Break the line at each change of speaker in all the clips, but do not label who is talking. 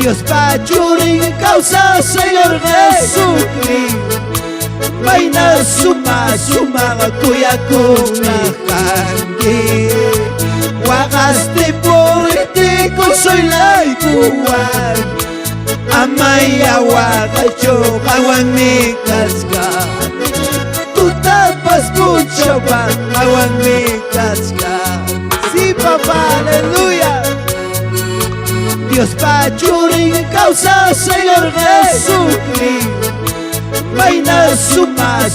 Dios pachurin causa Señor Jesucristo Vaina suma kuya kunahangi Wagaste por ti soy la ikuan Amaya wagacho kawan mi kaska Tu tapas mucho pa kawan mi kaska Sí papá, aleluya Dios pachurin causa Señor Jesucristo Vaina suma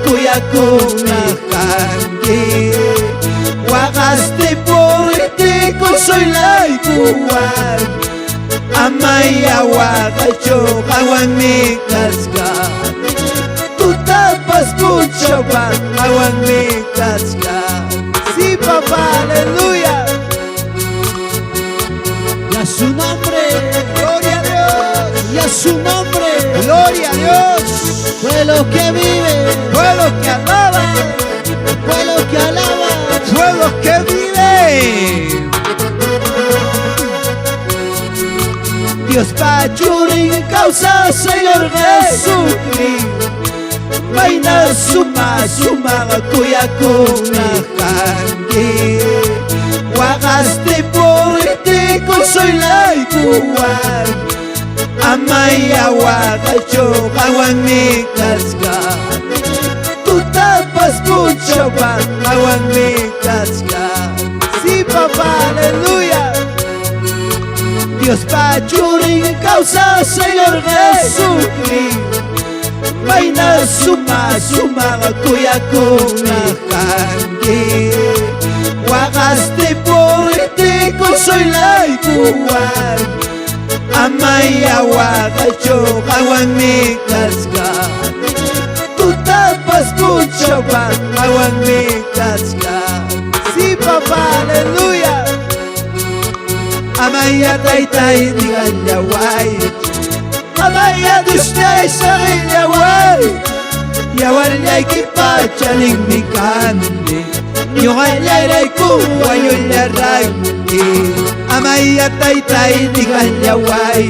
kuya kunahangi Wagaste por ti soy la ikuan Amaya wagacho kawan mi kaska Tu tapas mucho pa kawan mi kaska Sí papá, aleluya
Y a su nombre,
Gloria a Dios
y a su nombre,
Gloria a Dios
pueblo que vive,
Pueblo que alaba
pueblo que alaba.
Pueblo que vive Dios pachurin causa Señor Jesucristo Vaina suma kuya kunahangi Wagaste por ti soy la ikuan Amaya wagacho kawan mi kaska Tu tapas mucho pa kawan mi kaska Sí papá, aleluya Dios pachurin causa Señor Jesucristo Vaina suma kuya kunahangi Wagaste por ti soy la ikuan Amaya wagacho kawan mi kaska Tu tapas mucho pa kawan mi kaska Sí papá, aleluya Amaya taytay diganyaway Amaya dushtay saginyaway Yawaryay kipachaning mikandi Nyugalyay kuwayulyaragki Amaya taytay diganyaway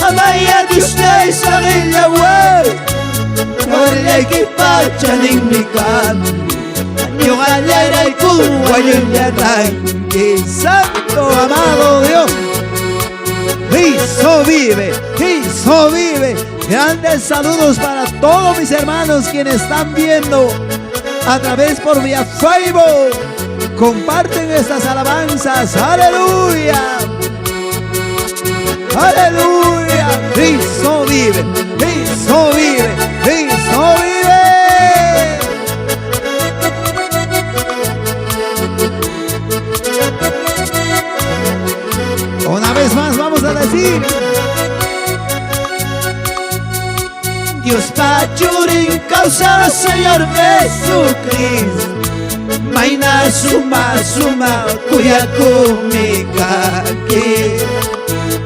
Amaya dushtay saginyaway Yawaryay kipachaning mikandi Nyugalyay kuwayulyaragki Santo amado Dios Cristo vive, Cristo vive. Grandes saludos para todos mis hermanos quienes están viendo a través por vía Facebook. Comparten estas alabanzas. Aleluya. Aleluya. Cristo vive, Cristo vive, Cristo vive. Una vez más vamos a decir Dios pachurin causa Señor Jesucristo Maina suma kuya kumikaki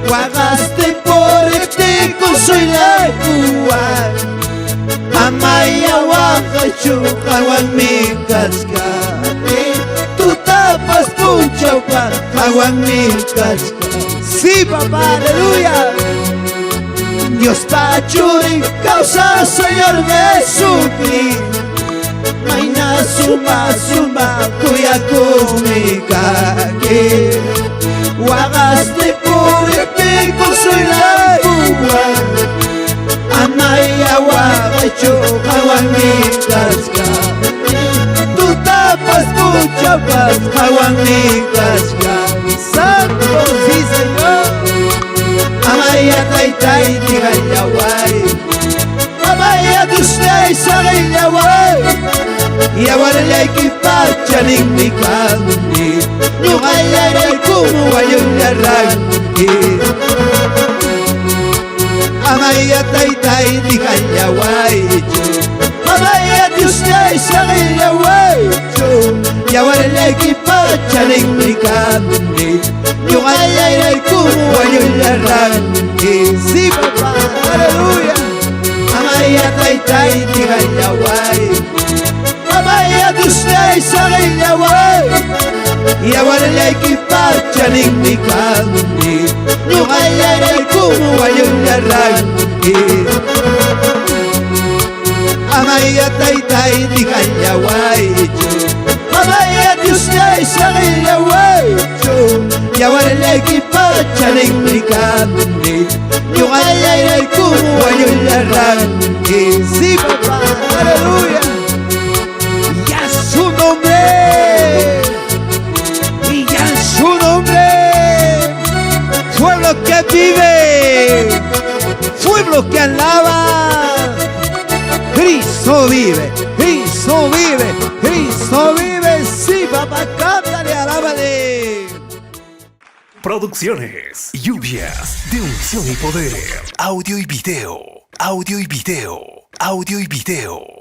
Wagaste por ti soy la ikuan Amaya wagacho kawan mi kaska Tu tapas mucho pa kawan mi kaska Sí papá, aleluya Dios pachurin causa Señor Jesucristo Maina suma kuya kumikaki Wagaste por ti soy la ikuan Amaya wagacho kawan mi kaska Tu tapas mucho pa kawan mi kaska Santo, sí Señor Amaya taytay diganyaway Amaya dushtay saginyaway Yawaryay kipachaning mikandi Nyugalyay kuwayulyaragki Amaya taytay diganyaway Amaya dushtay saginyaway Yawaryay kipachaning mikandi Nyugalyay kuwayulyaragki Sí papá, aleluya Amaya taytay diganyaway Amaya dushtay saginyaway Yawaryay kipachaning mikandi
Yugayara y Kumu
Guayunarranqui Amaya taitai di Callahuaycho Amaya tiusay sa Callahuaycho Yawarele equipacha de implicante Yugayara y Kumu Guayunarranqui. Sí, papá, aleluya. Y a su nombre, y a su nombre, pueblo que vive, pueblo que alaba. Cristo vive, Cristo vive, Cristo vive. Sí, papá, cántale, alábale.
Producciones, lluvias de unción y poder, audio y video, audio y video, audio y video.